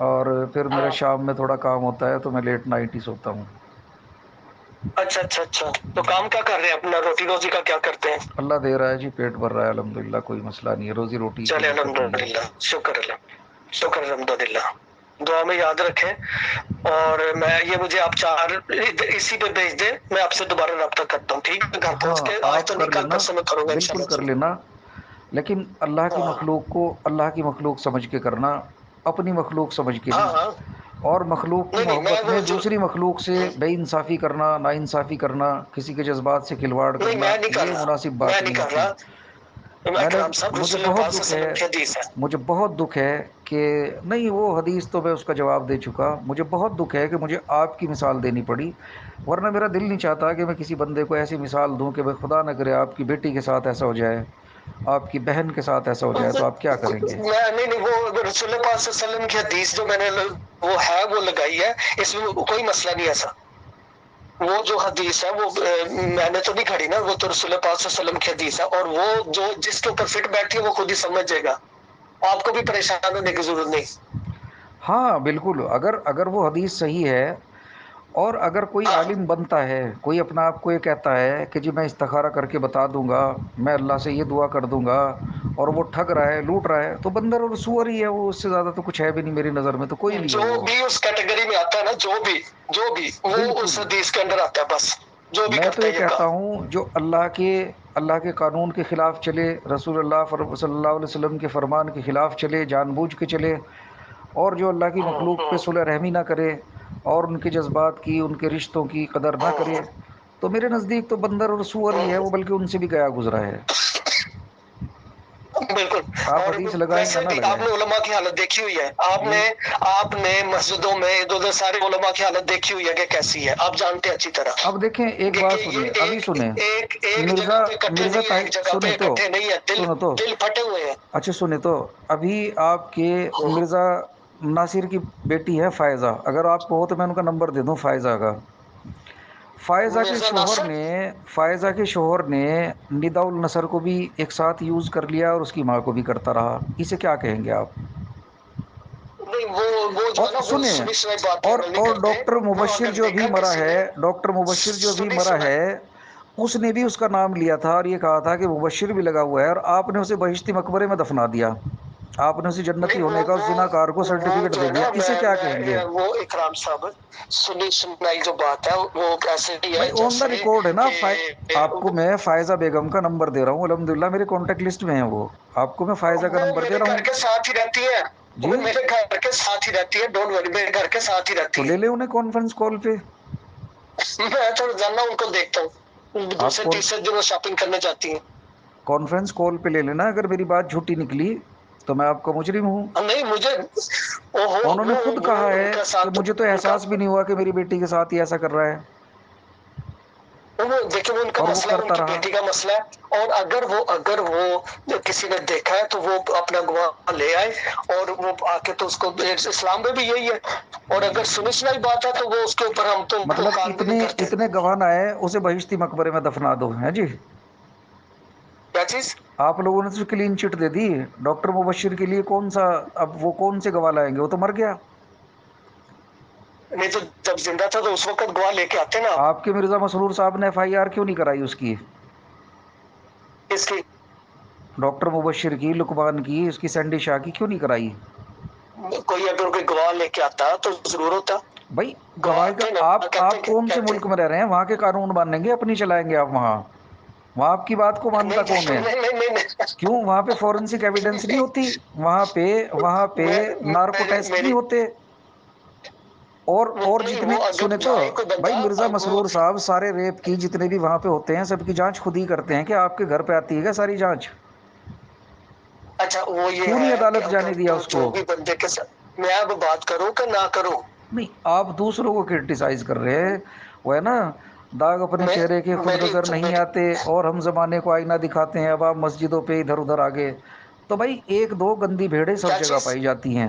Speaker 1: اور پھر میرا
Speaker 2: ہاں
Speaker 1: شام میں تھوڑا کام ہوتا ہے تو میں لیٹ نائٹ ہی سوتا ہوں۔
Speaker 2: اچھا اچھا اچھا، تو کام کیا کر رہے ہیں اپنا، روٹی روزی کا کیا کرتے ہیں؟
Speaker 1: اللہ دے رہا ہے جی، پیٹ بھر رہا ہے الحمدللہ، کوئی مسئلہ نہیں ہے، روزی روٹی کی
Speaker 2: چلے
Speaker 1: کوئی دقت نہیں ہے۔
Speaker 2: الحمدللہ، شکر اللہ، شکر الحمدللہ، دعا میں یاد رکھیں، اور میں یہ مجھے آپ چار اسی پہ بھیج دیں، میں آپ سے دوبارہ رابطہ کرتا ہوں، ٹھیک ہے؟ گھر
Speaker 1: ہاں
Speaker 2: پہنچ کے آج
Speaker 1: آپ
Speaker 2: تو نہیں،
Speaker 1: کر
Speaker 2: کل
Speaker 1: لینا،
Speaker 2: پرسوں میں کروں گا
Speaker 1: بالکل
Speaker 2: انشاءاللہ
Speaker 1: کر
Speaker 2: جی۔
Speaker 1: لینا، لیکن اللہ کی
Speaker 2: ہاں
Speaker 1: مخلوق کو اللہ کی مخلوق سمجھ کے کرنا، اپنی مخلوق سمجھ کے
Speaker 2: ہاں
Speaker 1: نہیں،
Speaker 2: ہاں،
Speaker 1: اور مخلوق کی
Speaker 2: نہیں نہیں، میں
Speaker 1: محبت
Speaker 2: وہ
Speaker 1: میں
Speaker 2: جو
Speaker 1: دوسری مخلوق سے بے انصافی کرنا، نا انصافی کرنا، کسی کے جذبات سے کھلواڑ
Speaker 2: نہیں،
Speaker 1: کرنا،
Speaker 2: میں نہیں کر
Speaker 1: یہ
Speaker 2: رہا،
Speaker 1: مناسب
Speaker 2: میں
Speaker 1: بات
Speaker 2: نہیں
Speaker 1: نہیں
Speaker 2: کر
Speaker 1: ہوتی۔
Speaker 2: رہا
Speaker 1: میں نے
Speaker 2: اکرام صاحب،
Speaker 1: مجھے
Speaker 2: رسول
Speaker 1: بہت
Speaker 2: پاک صلی
Speaker 1: دکھ
Speaker 2: اللہ علیہ
Speaker 1: ہے،
Speaker 2: وسلم کی حدیث ہے۔
Speaker 1: مجھے بہت دکھ ہے کہ نہیں، وہ حدیث تو میں اس کا جواب دے چکا، مجھے بہت دکھ ہے کہ مجھے آپ کی مثال دینی پڑی، ورنہ میرا دل نہیں چاہتا کہ میں کسی بندے کو ایسی مثال دوں کہ بھائی خدا نہ کرے آپ کی بیٹی کے ساتھ ایسا ہو جائے، آپ کی بہن کے ساتھ ایسا ہو جائے، تو آپ کیا کریں گے؟
Speaker 2: میں نہیں نہیں، وہ رسول پاک صلی اللہ علیہ وسلم کی حدیث جو میں نے وہ ہے وہ لگائی ہے، اس میں کوئی مسئلہ نہیں ایسا، وہ جو حدیث ہے وہ میں نے تو نہیں کھڑی نا، وہ تو رسول پاک صلی اللہ علیہ وسلم کی حدیث ہے، اور وہ جو جس کے اوپر فٹ بیٹھی ہے وہ خود ہی سمجھ جائے گا، آپ کو بھی پریشان ہونے کی ضرورت نہیں۔
Speaker 1: ہاں بالکل، اگر وہ حدیث صحیح ہے، اور اگر کوئی
Speaker 2: ہاں
Speaker 1: عالم بنتا ہے، کوئی اپنا آپ کو یہ کہتا ہے کہ جی میں استخارہ کر کے بتا دوں گا، میں اللہ سے یہ دعا کر دوں گا، اور وہ ٹھگ رہا ہے، لوٹ رہا ہے، تو بندر اور سور ہی ہے وہ، اس سے زیادہ تو کچھ ہے بھی نہیں میری نظر میں، تو کوئی بھی
Speaker 2: جو
Speaker 1: ہو وہ۔
Speaker 2: بھی اس کیٹیگری میں آتا ہے نا، جو بھی وہ اس
Speaker 1: بالکل،
Speaker 2: حدیث کے اندر آتا ہے، بس جو بھی
Speaker 1: میں تو
Speaker 2: کرتا
Speaker 1: یہ
Speaker 2: ہے یہ
Speaker 1: کہتا
Speaker 2: کام۔
Speaker 1: ہوں جو اللہ کے قانون کے خلاف چلے، رسول اللہ صلی اللہ علیہ وسلم کے فرمان کے خلاف چلے، جان بوجھ کے چلے، اور جو اللہ کی مخلوق پہ صلح رحمی نہ کرے، اور ان کے جذبات کی، ان کے رشتوں کی قدر نہ کرے، تو میرے نزدیک تو بندر اور سور ہی ہے وہ، بلکہ ان سے بھی گیا گزرا ہے۔
Speaker 2: بالکل،
Speaker 1: آپ
Speaker 2: اور
Speaker 1: حدیث لگائیں یا
Speaker 2: ویسے
Speaker 1: نہ
Speaker 2: بھی آپ
Speaker 1: لگائیں۔
Speaker 2: نے علماء کی حالت دیکھی ہوئی ہے،
Speaker 1: جی
Speaker 2: آپ نے مسجدوں میں ادھر ادھر سارے علماء کی حالت دیکھی ہوئی ہے کہ کیسی ہے، آپ جانتے ہیں اچھی طرح
Speaker 1: اب دیکھیں ایک
Speaker 2: کہ
Speaker 1: بات
Speaker 2: یہ
Speaker 1: سنیں، ابھی
Speaker 2: ایک
Speaker 1: سنیں،
Speaker 2: ایک ایک
Speaker 1: مرزا
Speaker 2: جگہ پہ اکٹھے
Speaker 1: مرزا
Speaker 2: نہیں ہے،
Speaker 1: طاہر،
Speaker 2: ایک جگہ
Speaker 1: سنیں
Speaker 2: پہ
Speaker 1: تو،
Speaker 2: اکٹھے نہیں ہے،
Speaker 1: سنو تو،
Speaker 2: دل پھٹے ہوئے ہیں۔
Speaker 1: اچھا سنیں تو، ابھی آپ کے مرزا ناصر کی بیٹی ہے فائزہ، اگر آپ کو ہو تو میں ان کا نمبر دے دوں، فائزہ کا۔
Speaker 2: مرزا ناصر،
Speaker 1: فائزہ کے شوہر نے ندا النصر کو بھی ایک ساتھ یوز کر لیا، اور اس کی ماں کو بھی کرتا رہا، اسے کیا کہیں گے آپ؟
Speaker 2: نہیں وہ جو
Speaker 1: اور
Speaker 2: ہے نا وہ
Speaker 1: سنیں،
Speaker 2: سنی سنائی باتیں عمل نہیں
Speaker 1: اور
Speaker 2: کرتے،
Speaker 1: ڈاکٹر
Speaker 2: وہ
Speaker 1: مبشر
Speaker 2: اگر
Speaker 1: جو ابھی
Speaker 2: دیکھا
Speaker 1: مرا
Speaker 2: کسی
Speaker 1: ہے،
Speaker 2: نے
Speaker 1: ڈاکٹر مبشر جو ابھی
Speaker 2: سنی
Speaker 1: مرا
Speaker 2: سنائی،
Speaker 1: ہے، اس نے بھی اس کا نام لیا تھا، اور یہ کہا تھا کہ مبشر بھی لگا ہوا ہے، اور آپ نے اسے بہشتی مقبرے میں دفنا دیا، آپ نے اسے جنتی
Speaker 2: نہیں
Speaker 1: ہونے کا اس زنا کار کو
Speaker 2: وہ
Speaker 1: سرٹیفکیٹ
Speaker 2: جو
Speaker 1: دے
Speaker 2: ہے نا،
Speaker 1: دیا، اسے کیا کہیں گے؟
Speaker 2: میں وہ اکرام صاحب، سنی سنائی جو بات ہے وہ ایسے ہی ہے
Speaker 1: بھائی آن دا
Speaker 2: جیسے
Speaker 1: ریکارڈ ہے نا،
Speaker 2: کہ
Speaker 1: آپ کو میں فائزہ بیگم کا نمبر دے رہا ہوں، الحمدللہ میرے کانٹیکٹ لسٹ میں ہے وہ، آپ کو میں فائزہ کا
Speaker 2: وہ
Speaker 1: نمبر دے
Speaker 2: میرے
Speaker 1: رہا
Speaker 2: گھر
Speaker 1: ہوں۔
Speaker 2: کے ساتھ ہی رہتی ہے،
Speaker 1: جی،
Speaker 2: وہ میرے گھر کے ساتھ ہی رہتی ہے، ڈونٹ وری، میرے گھر کے ساتھ ہی
Speaker 1: تو
Speaker 2: رہتی ہے،
Speaker 1: لے لیں انہیں کانفرنس کال پہ،
Speaker 2: میں تو روزانہ ان کو دیکھتا ہوں،
Speaker 1: آپ
Speaker 2: دوسرے تیسرے دن وہ شاپنگ کرنے جاتی ہیں۔
Speaker 1: کانفرنس کال پہ لے لینا، اگر میری بات جھوٹی نکلی تو میں آپ کا مجرم ہوں۔
Speaker 2: نہیں مجھے
Speaker 1: انہوں نے خود
Speaker 2: وہ
Speaker 1: کہا
Speaker 2: ان
Speaker 1: ہے
Speaker 2: کا
Speaker 1: کہ
Speaker 2: ساتھ
Speaker 1: مجھے تو
Speaker 2: ان کا
Speaker 1: احساس بھی نہیں ہوا کہ میری بیٹی کے ساتھ ہی ایسا کر رہا ہے،
Speaker 2: وہ دیکھیں، وہ ان کا
Speaker 1: اور وہ
Speaker 2: مسئلہ ہے، ان
Speaker 1: کرتا
Speaker 2: کی
Speaker 1: رہا۔
Speaker 2: بیٹی کا مسئلہ ہے، اور اگر وہ کسی نے دیکھا ہے تو وہ اپنا گواہ لے آئے، اور وہ آ کے تو اس کو، اسلام میں بھی یہی ہے، اور اگر سنی سنائی بات ہے تو وہ اس کے اوپر ہم تو
Speaker 1: مطلب
Speaker 2: کان بھی نہیں
Speaker 1: اتنے
Speaker 2: کرتے۔
Speaker 1: اتنے گواہ نہ آئے اسے بہشتی مقبرے میں دفنا دو، ہے جی؟
Speaker 2: کیا چیز؟
Speaker 1: آپ لوگوں نے تو کلین چٹ دے دی، ڈاکٹر مبشر کے لیے کون سا، اب وہ کون سے گواہ لائیں گے، وہ تو مر گیا۔
Speaker 2: نہیں تو جب زندہ تھا تو اس وقت گواہ لے کے آتے نا آپ،
Speaker 1: آپ کے مرزا مسرور صاحب نے FIR کیوں نہیں کرائی اس کی،
Speaker 2: اس کی
Speaker 1: ڈاکٹر مبشر کی، لقمان کی، اس کی سینڈی شاہ کی کیوں نہیں کرائی؟
Speaker 2: کوئی اگر کوئی گواہ لے کے آتا تو ضرور ہوتا،
Speaker 1: بھائی
Speaker 2: گواہ
Speaker 1: گواہی کا
Speaker 2: آتے نا،
Speaker 1: آپ کون سے
Speaker 2: کہتے
Speaker 1: ملک میں رہ رہے ہیں، وہاں کے قانون مانیں گے اپنی چلائیں گے آپ، وہاں آپ کی بات کو مانتا
Speaker 2: نہیں
Speaker 1: کون ہے؟
Speaker 2: نہیں نہیں نہیں
Speaker 1: کیوں وہاں پہ فورنسک ایویڈنس نہیں ہوتی، وہاں پہ نارکو ٹیسٹ نہیں
Speaker 2: میری
Speaker 1: ہوتے، اور
Speaker 2: نہیں،
Speaker 1: جتنے،
Speaker 2: وہ اگر
Speaker 1: سنے تو،
Speaker 2: جائے کوئی
Speaker 1: بھائی
Speaker 2: بندہ
Speaker 1: مرزا
Speaker 2: وہ
Speaker 1: مسرور صاحب سارے ریپ کی جتنے بھی وہاں پہ ہوتے ہیں سب کی جانچ خود ہی کرتے ہیں، کہ آپ کے گھر پہ آتی ہے کیا ساری جانچ؟
Speaker 2: اچھا وہ یہ
Speaker 1: کیوں نہیں
Speaker 2: ہے کہ
Speaker 1: عدالت جانے
Speaker 2: اگر
Speaker 1: دیا اس
Speaker 2: جو
Speaker 1: کو؟
Speaker 2: بھی بندے کے ساتھ میں اب بات کروں کہ نہ کروں،
Speaker 1: نہیں، آپ دوسروں کو کرٹیسائز کر رہے ہیں، وہ ہے نا، داغ اپنے
Speaker 2: میں
Speaker 1: چہرے کے خود
Speaker 2: میری
Speaker 1: نظر نہیں آتے، اور ہم زمانے کو آئینہ دکھاتے ہیں، اب آپ مسجدوں پہ ادھر ادھر آگے، تو بھائی ایک دو گندی بھیڑیں سب
Speaker 2: کیا
Speaker 1: جگہ
Speaker 2: چیز؟
Speaker 1: پائی جاتی ہیں،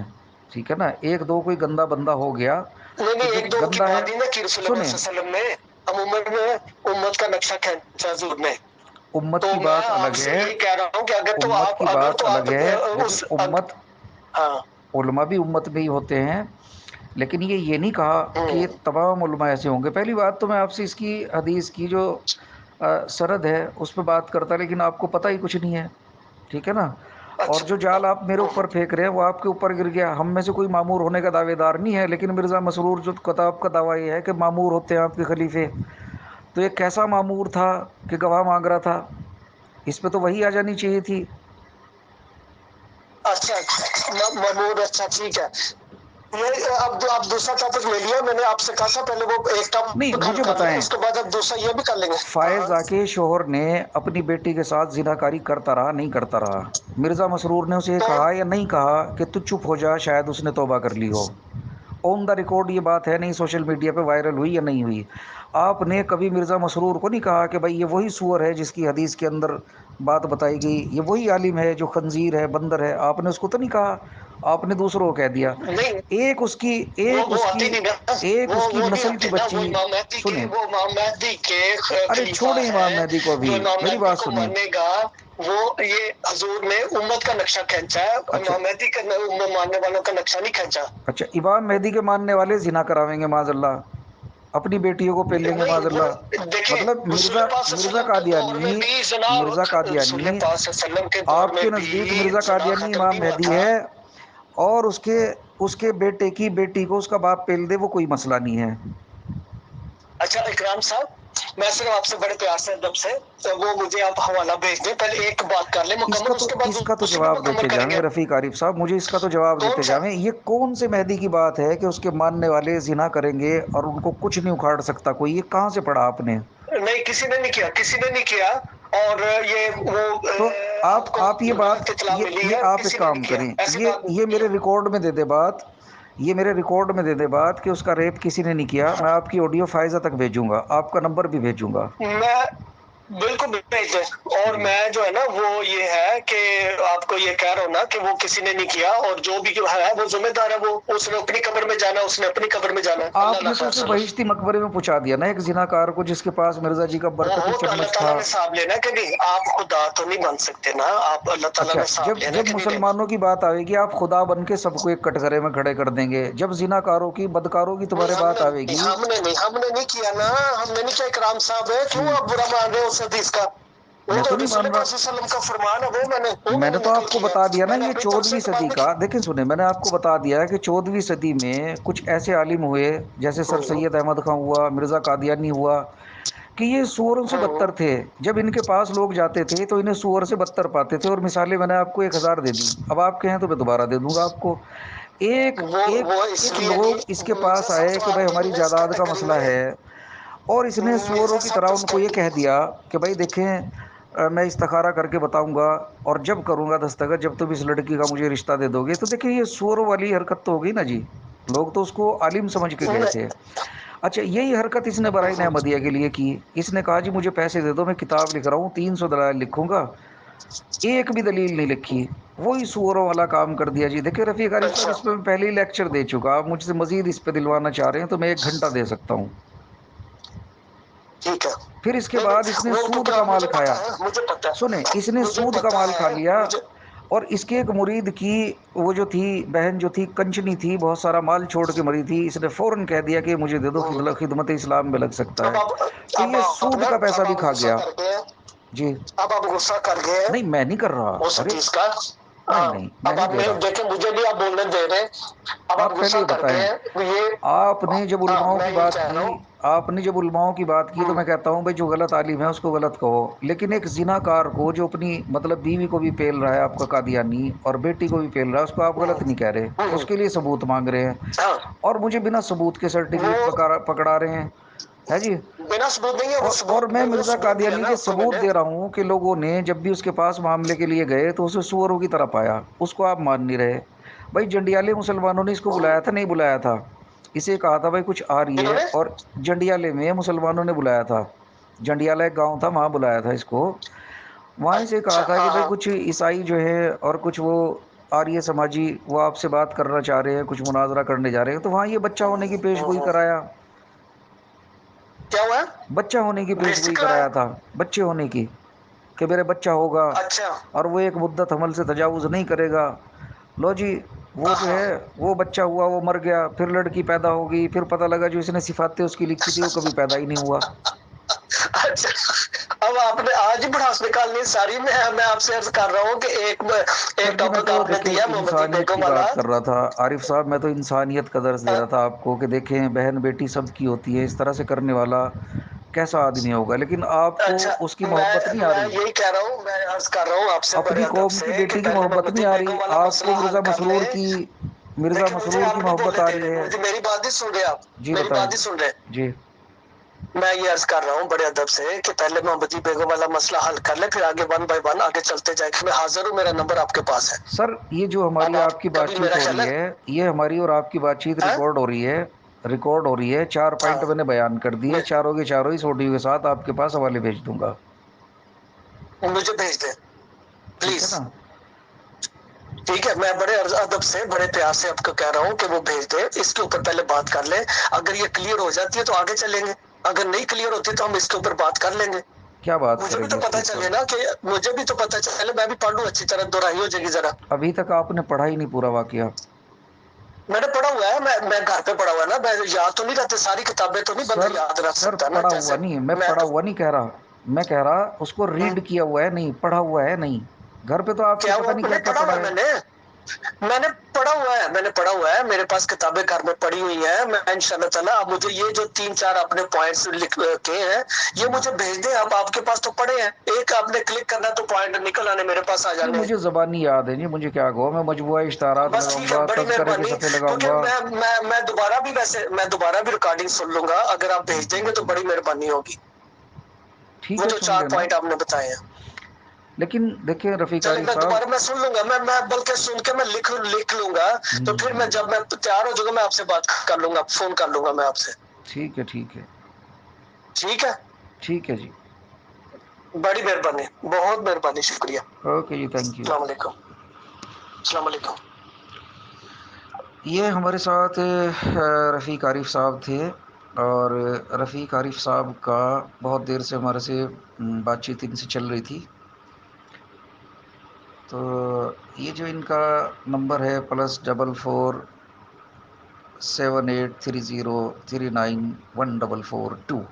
Speaker 1: ٹھیک ہے نا، ایک دو کوئی گندا بندہ ہو گیا
Speaker 2: نہیں
Speaker 1: تو
Speaker 2: نہیں،
Speaker 1: جو
Speaker 2: ایک دو کی
Speaker 1: گندا ہے،
Speaker 2: بات نہیں نا، کہ رسول اللہ
Speaker 1: سنیں،
Speaker 2: صلی اللہ علیہ وسلم نے عموماً امت کا نقشہ کھینچا حضور نے،
Speaker 1: امت
Speaker 2: تو
Speaker 1: کی
Speaker 2: میں
Speaker 1: بات
Speaker 2: آپ
Speaker 1: الگ
Speaker 2: سے
Speaker 1: ہے،
Speaker 2: یہی کہہ رہا ہوں کہ
Speaker 1: امت کی
Speaker 2: اگر
Speaker 1: بات
Speaker 2: تو
Speaker 1: الگ
Speaker 2: آپ
Speaker 1: ہے، دیکھیں
Speaker 2: اس
Speaker 1: امت،
Speaker 2: ہاں
Speaker 1: علماء بھی امت میں ہی ہوتے ہیں، لیکن یہ نہیں کہا کہ
Speaker 2: ہوں
Speaker 1: تمام علماء ایسے ہوں گے۔ پہلی بات تو میں آپ سے اس کی حدیث کی جو سرد ہے اس پہ بات کرتا، لیکن آپ کو پتہ ہی کچھ نہیں ہے، ٹھیک ہے نا؟ اور
Speaker 2: اچھا
Speaker 1: جو جال آپ میرے اوپر پھینک رہے ہیں وہ آپ کے اوپر گر گیا۔ ہم میں سے کوئی معمور ہونے کا دعوے دار نہیں ہے، لیکن مرزا مسرور جو کتاب کا دعویٰ یہ ہے کہ معمور ہوتے ہیں آپ کے خلیفے، تو یہ کیسا معمور تھا کہ گواہ مانگ رہا تھا؟ اس پہ تو وہی آ جانی چاہیے تھی۔
Speaker 2: اچھا محمود، اچھا ٹھیک ہے، یہ اب آپ دوسرا ٹاپک لے لیا، میں نے آپ سے کہا تھا پہلے وہ ایک
Speaker 1: نہیں،
Speaker 2: ٹاپک حل
Speaker 1: مجھے
Speaker 2: کر لیں،
Speaker 1: بتائیں،
Speaker 2: اس کے بعد اب دوسرا یہ بھی کر لیں گے۔ ہاں ہاں
Speaker 1: فائز کے شوہر نے اپنی بیٹی کے ساتھ زناکاری کرتا رہا نہیں کرتا رہا؟ مرزا مسرور نے اسے
Speaker 2: تو
Speaker 1: کہا یا نہیں کہا کہ تو چپ ہو جا، شاید اس نے توبہ کر لی ہو؟ آن دا ریکارڈ یہ بات ہے، نہیں سوشل میڈیا پہ وائرل ہوئی یا نہیں ہوئی؟ آپ نے کبھی مرزا مسرور کو نہیں کہا کہ بھائی یہ وہی سور ہے جس کی حدیث کے اندر بات بتائی گئی، یہ وہی عالم ہے جو خنزیر ہے، بندر ہے؟ آپ نے اس کو تو نہیں کہا، آپ نے دوسروں کو کہہ دیا۔
Speaker 2: نہیں،
Speaker 1: ایک اس کی ایک
Speaker 2: وہ
Speaker 1: اس
Speaker 2: آتے
Speaker 1: کی
Speaker 2: نہیں نا،
Speaker 1: ایک اس کی
Speaker 2: وہ نہیں
Speaker 1: نسل کی
Speaker 2: آتے نا،
Speaker 1: بچی، سنیں،
Speaker 2: وہ امام مہدی کے
Speaker 1: ارے
Speaker 2: خلیفہ
Speaker 1: چھوڑیں امام
Speaker 2: ہے،
Speaker 1: مہدی کو،
Speaker 2: جو
Speaker 1: ابھی
Speaker 2: امام
Speaker 1: میری
Speaker 2: مہدی
Speaker 1: بات
Speaker 2: کو
Speaker 1: سنیں۔
Speaker 2: مانے گا، وہ یہ حضور نے امت کا نقشہ کھینچا ہے،
Speaker 1: اچھا
Speaker 2: امام مہدی کا ماننے والوں کا نقشہ نہیں کھینچا۔
Speaker 1: اچھا، امام مہدی کے ماننے والے زنا کراویں گے معاذ اللہ، اپنی بیٹیوں کو پھیل لیں گے
Speaker 2: نہیں،
Speaker 1: معاذ
Speaker 2: وہ
Speaker 1: اللہ؟
Speaker 2: دیکھیں،
Speaker 1: مطلب
Speaker 2: رسول
Speaker 1: مرزا
Speaker 2: پاک صلی اللہ علیہ
Speaker 1: مرزا
Speaker 2: وسلم کے دور میں
Speaker 1: قادیانی،
Speaker 2: بھی جناب،
Speaker 1: مرزا
Speaker 2: رسول
Speaker 1: قادیانی
Speaker 2: پاک صلی اللہ علیہ وسلم کے دور
Speaker 1: آپ
Speaker 2: میں
Speaker 1: کے
Speaker 2: بھی
Speaker 1: نزدیک مرزا
Speaker 2: جنا
Speaker 1: قادیانی
Speaker 2: ختم
Speaker 1: امام
Speaker 2: نہیں ہوا
Speaker 1: مہدی
Speaker 2: تھا۔
Speaker 1: ہے، اور اس کے بیٹے کی بیٹی کو اس کا باپ پھیل دے، وہ کوئی مسئلہ نہیں ہے؟
Speaker 2: اچھا اکرام صاحب، میں صرف آپ سے بڑے پیار سے ادب سے، تو وہ مجھے آپ حوالہ بھیج دیں، پہلے ایک بات کر لیں مکمل، اس کے بعد
Speaker 1: اس کا تو
Speaker 2: دوسری بھی
Speaker 1: جواب
Speaker 2: مکمل
Speaker 1: دیتے
Speaker 2: کریں گے۔
Speaker 1: جائیں رفیق عارف صاحب، مجھے اس کا تو جواب
Speaker 2: کون
Speaker 1: دیتے
Speaker 2: سا؟
Speaker 1: جائیں۔ یہ کون سے مہدی کی بات ہے کہ اس کے ماننے والے زنا کریں گے اور ان کو کچھ نہیں اکھاڑ سکتا کوئی؟ یہ کہاں سے پڑھا آپ نے؟
Speaker 2: نہیں، کسی نے نہیں کیا، کسی نے نہیں کیا، اور یہ وہ
Speaker 1: تو
Speaker 2: آپ کو
Speaker 1: آپ یہ بات،
Speaker 2: غلط اطلاع ملی
Speaker 1: یہ
Speaker 2: ہے،
Speaker 1: آپ ایک
Speaker 2: کسی نے
Speaker 1: کام
Speaker 2: نہیں کیا،
Speaker 1: کریں،
Speaker 2: ایسی بات
Speaker 1: یہ
Speaker 2: نہیں
Speaker 1: میرے
Speaker 2: ہے۔
Speaker 1: ریکارڈ میں دے دے بات، یہ میرے ریکارڈ میں دے دے بات کہ اس کا ریپ کسی نے نہیں کیا۔ میں آپ کی آڈیو فائزہ تک بھیجوں گا، آپ کا نمبر بھی بھیجوں گا۔
Speaker 2: میں بالکل بھیج دیں، اور
Speaker 1: جی
Speaker 2: میں جو ہے نا وہ یہ ہے کہ آپ کو یہ کہہ رہا ہوں نا کہ وہ کسی نے نہیں کیا، اور جو بھی ہے وہ ذمہ دار ہے، وہ اس نے اپنی قبر میں جانا، اس نے اپنی قبر میں
Speaker 1: تو
Speaker 2: جانا، اللہ
Speaker 1: آپ
Speaker 2: اللہ
Speaker 1: نے تو
Speaker 2: خیر
Speaker 1: اسے
Speaker 2: سنو۔
Speaker 1: بہشتی مقبرے میں پہنچا دیا نا، ایک زناکار کو جس کے پاس مرزا جی کا برکتی
Speaker 2: وہ تو اللہ
Speaker 1: چمچ
Speaker 2: تعالیٰ
Speaker 1: تھا۔
Speaker 2: نے حساب لینا کہ نہیں، آپ خدا تو نہیں بن سکتے نا، آپ اللہ تعالیٰ
Speaker 1: اچھا،
Speaker 2: نے حساب
Speaker 1: جب
Speaker 2: لینا
Speaker 1: جب
Speaker 2: کہ نہیں۔
Speaker 1: مسلمانوں کی بات آئے گی آپ خدا بن کے سب کو ایک کٹغرے میں کھڑے کر دیں گے، جب زناکاروں کی بدکاروں کی
Speaker 2: نہیں،
Speaker 1: تمہارے بات آئے گی،
Speaker 2: ہم نے نہیں کیا نا، ہم نے نہیں کیا اکرام صاحب ہے، کیوں آپ برا مان رہے ہو اس حدیث کا؟ وہ
Speaker 1: میں
Speaker 2: تو
Speaker 1: تو نہیں
Speaker 2: رسول
Speaker 1: مان
Speaker 2: پاک
Speaker 1: رہا،
Speaker 2: صلی اللہ علیہ وسلم کا فرمان ہے، وہ
Speaker 1: میں
Speaker 2: میں
Speaker 1: نے
Speaker 2: نے
Speaker 1: تو
Speaker 2: نقل
Speaker 1: آپ کو
Speaker 2: کیا
Speaker 1: بتا دیا
Speaker 2: ہے،
Speaker 1: نا
Speaker 2: میں نے
Speaker 1: یہ
Speaker 2: اپنی طرف
Speaker 1: 14ویں
Speaker 2: سے تو بات
Speaker 1: صدی
Speaker 2: نہیں
Speaker 1: کا،
Speaker 2: کی۔
Speaker 1: دیکھیں سنیں، میں نے آپ کو بتا دیا ہے کہ 14ویں صدی میں کچھ ایسے عالم ہوئے جیسے سر سید احمد خان ہوا، مرزا قادیانی ہوا، کہ یہ سوروں سے بدتر تھے۔ جب ان کے پاس لوگ جاتے تھے تو انہیں سور سے بدتر پاتے تھے، اور مثالیں میں نے آپ کو 1000 دے دی، اب آپ کہیں تو میں دوبارہ دے دوں گا آپ کو۔ ایک ایک
Speaker 2: وہ اس
Speaker 1: ایک
Speaker 2: لیے
Speaker 1: لوگ اس کے
Speaker 2: نہیں، مرزا
Speaker 1: پاس
Speaker 2: صاحب
Speaker 1: آئے
Speaker 2: تو
Speaker 1: کہ بھائی
Speaker 2: آپ بھی
Speaker 1: ہماری
Speaker 2: نہیں اس
Speaker 1: جائیداد کا
Speaker 2: کیٹیگری
Speaker 1: مسئلہ
Speaker 2: میں،
Speaker 1: ہے، اور اس نے سوروں
Speaker 2: مرزا
Speaker 1: کی
Speaker 2: صاحب
Speaker 1: طرح
Speaker 2: تو
Speaker 1: ان کو یہ کہہ دیا کہ بھائی دیکھیں میں استخارہ کر کے بتاؤں گا، اور جب کروں گا دستخط، جب تم اس لڑکی کا مجھے رشتہ دے دو گے، تو دیکھیں یہ سوروں والی حرکت تو ہوگی نا جی، لوگ تو اس کو عالم سمجھ کے گئے تھے۔ اچھا، یہی حرکت اس نے برائے احمدیہ کے لیے کی، اس نے کہا جی مجھے پیسے دے دو، میں کتاب لکھ رہا ہوں 300 دلائل لکھوں گا، ایک بھی دلیل نہیں لکھی، وہی سوروں والا کام کر دیا جی۔ دیکھیں رفیق عارف صاحب،
Speaker 2: اچھا
Speaker 1: اس پہ میں پہلے ہی لیکچر دے چکا، آپ مجھ سے مزید اس پہ دلوانا چاہ رہے ہیں تو میں 1 گھنٹہ دے سکتا ہوں۔
Speaker 2: ٹھیک ہے،
Speaker 1: پھر اس کے
Speaker 2: نہیں
Speaker 1: بعد اس نے
Speaker 2: نہیں، وہ تو
Speaker 1: سود
Speaker 2: کیا،
Speaker 1: کا مال
Speaker 2: مجھے پتا
Speaker 1: کھایا،
Speaker 2: ہے، مجھے پتا
Speaker 1: سنیں،
Speaker 2: ہے،
Speaker 1: اس نے
Speaker 2: مجھے
Speaker 1: سود کا
Speaker 2: پتا
Speaker 1: مال کھا
Speaker 2: ہے،
Speaker 1: لیا،
Speaker 2: مجھے
Speaker 1: اور اس کے ایک مرید کی وہ جو تھی بہن جو تھی کنچنی تھی، بہت سارا مال چھوڑ کے مری تھی، اس نے فوراً کہہ دیا کہ مجھے دے دو، خدمت اسلام میں لگ سکتا
Speaker 2: اب
Speaker 1: ہے، تو
Speaker 2: اب
Speaker 1: یہ
Speaker 2: آپ
Speaker 1: سود
Speaker 2: نا،
Speaker 1: کا پیسہ
Speaker 2: اب
Speaker 1: بھی
Speaker 2: آپ
Speaker 1: کھا
Speaker 2: غصہ
Speaker 1: گیا۔
Speaker 2: کر گئے،
Speaker 1: جی،
Speaker 2: اب آپ غصہ کر گئے
Speaker 1: نہیں میں نہیں کر رہا،
Speaker 2: اس
Speaker 1: ارے
Speaker 2: حدیث کا،
Speaker 1: نہیں
Speaker 2: ہاں،
Speaker 1: نہیں میں
Speaker 2: اب
Speaker 1: نہیں
Speaker 2: آپ
Speaker 1: دے
Speaker 2: نے
Speaker 1: رہا۔
Speaker 2: دیکھیں مجھے بھی آپ بولنے دے رہے، اب آپ
Speaker 1: آپ پہلے
Speaker 2: غصہ
Speaker 1: یہ
Speaker 2: کر
Speaker 1: بتائیں،
Speaker 2: گئے، یہ
Speaker 1: آپ نے جب
Speaker 2: ہاں
Speaker 1: علماؤں
Speaker 2: میں
Speaker 1: کی
Speaker 2: یہ
Speaker 1: بات
Speaker 2: کہہ رہا
Speaker 1: کی،
Speaker 2: ہوں،
Speaker 1: آپ نے جب علماؤں کی بات کی تو میں کہتا ہوں بھائی جو غلط عالم ہے اس کو غلط کہو، لیکن ایک زنا کار کو جو اپنی مطلب بیوی کو بھی پیل رہا ہے آپ کا قادیانی، اور بیٹی کو بھی پیل رہا ہے، اس کو آپ غلط نہیں کہہ رہے، اس کے لیے ثبوت مانگ رہے ہیں،
Speaker 2: ہاں،
Speaker 1: اور مجھے بنا ثبوت کے
Speaker 2: وہ
Speaker 1: سرٹیفکیٹ پکڑا رہے ہیں، ہے جی۔
Speaker 2: بنا ثبوت نہیں ہے، وہ
Speaker 1: اور
Speaker 2: ثبوت
Speaker 1: میں
Speaker 2: وہ
Speaker 1: مرزا
Speaker 2: ثبوت دیا
Speaker 1: قادیانی
Speaker 2: نا
Speaker 1: کے
Speaker 2: آپ کو میں
Speaker 1: ثبوت
Speaker 2: نے۔
Speaker 1: دے رہا ہوں کہ لوگوں نے جب بھی اس کے پاس معاملے کے لیے گئے تو اسے سوروں کی طرح پایا، اس کو آپ مان نہیں رہے۔ بھائی جنڈیالے مسلمانوں نے اس کو بلایا تھا نہیں بلایا تھا؟ اسے کہا تھا بھائی کچھ آ رہی
Speaker 2: انہوں
Speaker 1: ہے،
Speaker 2: نے
Speaker 1: اور جنڈیالے میں مسلمانوں نے بلایا تھا، جنڈیالہ ایک گاؤں تھا وہاں بلایا تھا اس کو، وہاں سے کہا
Speaker 2: اچھا،
Speaker 1: تھا کہ
Speaker 2: ہاں
Speaker 1: بھائی
Speaker 2: ہاں،
Speaker 1: کچھ عیسائی جو ہے اور کچھ وہ آریہ سماجی وہ آپ سے بات کرنا چاہ رہے ہیں، کچھ مناظرہ کرنے جا رہے ہیں، تو وہاں یہ بچہ ہونے کی پیش گوئی کرایا،
Speaker 2: کیا ہوا ہے؟
Speaker 1: بچہ ہونے کی پیش
Speaker 2: بےزتی
Speaker 1: گوئی
Speaker 2: کرایا؟
Speaker 1: کرایا تھا، بچے ہونے کی، کہ میرے بچہ ہوگا
Speaker 2: اچھا
Speaker 1: اور وہ ایک مدت حمل سے تجاوز نہیں کرے گا. لو جی وہ جو
Speaker 2: ہاں
Speaker 1: ہے وہ بچہ ہوا وہ مر گیا, پھر لڑکی پیدا ہوگی, پھر پتہ لگا جو اس نے صفاتیں اس کی لکھی تھی وہ کبھی پیدا ہی نہیں ہوا.
Speaker 2: اچھا. اب آپ نے آج ہی بڑھاس نکالنی ساری. میں آپ سے عرض کر رہا ہوں کہ
Speaker 1: سر
Speaker 2: ایک
Speaker 1: جی میں
Speaker 2: ٹاپک
Speaker 1: تو
Speaker 2: آپ نے
Speaker 1: دیکھیں
Speaker 2: دیا محمدی
Speaker 1: انسانیت
Speaker 2: بیگم
Speaker 1: کی
Speaker 2: والا.
Speaker 1: بات کر رہا تھا عارف صاحب, میں تو انسانیت کا درس دے رہا تھا آپ کو کہ دیکھیں بہن بیٹی سب کی ہوتی ہے, اس طرح سے کرنے والا کیسا آدمی ہوگا, لیکن آپ کو
Speaker 2: اچھا
Speaker 1: اس کی
Speaker 2: میں
Speaker 1: محبت نہیں آ
Speaker 2: میں
Speaker 1: رہی.
Speaker 2: یہی کہہ رہا ہوں, میں عرض کر رہا ہوں آپ سے بڑے
Speaker 1: اپنی
Speaker 2: ادب
Speaker 1: قوم کی
Speaker 2: سے کہ
Speaker 1: بیٹی کی
Speaker 2: پہلے
Speaker 1: محبت نہیں
Speaker 2: محمدی
Speaker 1: آ رہی,
Speaker 2: بیگم والا
Speaker 1: آپ
Speaker 2: مسئلہ
Speaker 1: کو
Speaker 2: حل
Speaker 1: مرزا
Speaker 2: کر لیں.
Speaker 1: مسرور کی مرزا
Speaker 2: دیکھیں مجھے
Speaker 1: مسرور کی
Speaker 2: آپ نہیں
Speaker 1: محبت
Speaker 2: بولنے
Speaker 1: آ
Speaker 2: دے
Speaker 1: رہی
Speaker 2: رہے,
Speaker 1: ہے.
Speaker 2: مجھے میری بات نہیں سن رہے آپ,
Speaker 1: جی
Speaker 2: میری
Speaker 1: بتائیں.
Speaker 2: بات نہیں سن رہے.
Speaker 1: جی
Speaker 2: میں یہ عرض کر رہا ہوں بڑے ادب سے کہ پہلے محمدی بیگم والا مسئلہ حل کر لیں, پھر آگے ون بائی ون آگے چلتے جائیں. میں حاضر ہوں, میرا نمبر آپ کے پاس ہے.
Speaker 1: سر یہ جو
Speaker 2: اب
Speaker 1: ہماری
Speaker 2: آپ
Speaker 1: آپ کی بات
Speaker 2: کبھی
Speaker 1: چیت
Speaker 2: میرا
Speaker 1: ہو
Speaker 2: خیال
Speaker 1: رہی ہے, یہ ہماری اور آپ کی بات چیت
Speaker 2: ہے
Speaker 1: ریکارڈ ہو رہی ہے, ریکارڈ ہو رہی ہے. 4
Speaker 2: ہاں
Speaker 1: پوائنٹ میں نے بیان کر دیے, چاروں کے چاروں ہی سوٹیو کے ساتھ آپ کے پاس حوالے بھیج دوں گا.
Speaker 2: مجھے بھیج دیں
Speaker 1: ٹھیک ہے
Speaker 2: پلیز.
Speaker 1: نا.
Speaker 2: ٹھیک ہے, میں بڑے ادب سے بڑے پیار سے آپ کو کہہ رہا ہوں کہ وہ بھیج دیں. اس کے اوپر پہلے بات کر لیں, اگر یہ کلیئر ہو جاتی ہے تو آگے چلیں گے, اگر نہیں کلیئر ہوتی تو ہم اس کے اوپر بات کر لیں گے.
Speaker 1: کیا بات
Speaker 2: مجھے
Speaker 1: کریں
Speaker 2: بھی
Speaker 1: گے
Speaker 2: تو
Speaker 1: اس کے
Speaker 2: پتا
Speaker 1: اوپر؟
Speaker 2: چلے نا, کہ مجھے بھی تو پتا چلے, میں بھی پڑھ لوں اچھی طرح, دوہرائی ہو جائے گی ذرا.
Speaker 1: ابھی تک آپ نے پڑھا ہی نہیں پورا واقعہ.
Speaker 2: میں نے پڑھا ہوا ہے, میں گھر پہ پڑھا ہوا ہے نا, میں یاد تو نہیں رہتے ساری کتابیں تو نہیں بندہ
Speaker 1: سر
Speaker 2: یاد رکھ
Speaker 1: سر
Speaker 2: سکتا نا
Speaker 1: پڑھا ہوا
Speaker 2: جیسے.
Speaker 1: نہیں ہے, میں
Speaker 2: میں
Speaker 1: پڑھا
Speaker 2: تو
Speaker 1: ہوا نہیں کہہ رہا, میں کہہ رہا اس کو ریڈ کیا ہوا ہے, نہیں پڑھا ہوا ہے. نہیں گھر پہ تو آپ کے
Speaker 2: کیا
Speaker 1: پتہ
Speaker 2: ہوا,
Speaker 1: نہیں کیا
Speaker 2: نہیں
Speaker 1: کیا
Speaker 2: پڑھا ہوا
Speaker 1: پڑھا
Speaker 2: ہے
Speaker 1: ہے.
Speaker 2: میں نے پڑھا ہوا ہے, میں نے پڑھا ہوا ہے, میرے پاس کتابیں گھر میں پڑھی ہوئی ہیں. میں انشاءاللہ تعالی اب مجھے یہ جو 3-4 اپنے پوائنٹس لکھ کے ہیں یہ مجھے بھیج دیں. اب آپ کے پاس تو پڑھے ہیں, ایک آپ نے کلک کرنا تو پوائنٹ نکل آنے میرے پاس آ
Speaker 1: جی
Speaker 2: جانے ہیں.
Speaker 1: مجھے زبانی یاد ہے جی, مجھے کیا کہو, میں مجموعہ اشتہارات
Speaker 2: بس
Speaker 1: لگاؤں
Speaker 2: ٹھیک ہے,
Speaker 1: گا,
Speaker 2: بڑی
Speaker 1: تذکرے کے
Speaker 2: مہربانی,
Speaker 1: صفحے لگاؤں
Speaker 2: کیونکہ
Speaker 1: گا.
Speaker 2: میں دوبارہ بھی میں دوبارہ بھی ریکارڈنگ سن لوں گا. اگر آپ بھیج دیں گے تو بڑی مہربانی ہوگی.
Speaker 1: ٹھیک
Speaker 2: وہ
Speaker 1: ہے
Speaker 2: جو
Speaker 1: سن
Speaker 2: 4
Speaker 1: لینا,
Speaker 2: پوائنٹ آپ نے بتائے ہیں,
Speaker 1: لیکن دیکھیں رفیق
Speaker 2: چلے
Speaker 1: عارف
Speaker 2: میں
Speaker 1: صاحب.
Speaker 2: دوبارہ میں سن لوں گا. میں بلکہ سن کے میں لکھ لوں گا. تو پھر میں جب میں تیار ہو جاؤں گا میں آپ سے بات کر لوں گا, فون کر لوں گا میں آپ سے.
Speaker 1: ٹھیک ہے ٹھیک ہے
Speaker 2: ٹھیک ہے,
Speaker 1: ٹھیک ہے جی.
Speaker 2: بڑی مہربانی, بہت مہربانی, شکریہ.
Speaker 1: اوکے جی, تھینک یو.
Speaker 2: السلام علیکم. السلام علیکم.
Speaker 1: یہ ہمارے ساتھ رفیق عارف صاحب تھے, اور رفیق عارف صاحب کا بہت دیر سے ہمارے سے بات چیت ان سے چل رہی تھی. تو یہ جو ان کا نمبر ہے +44 7830391444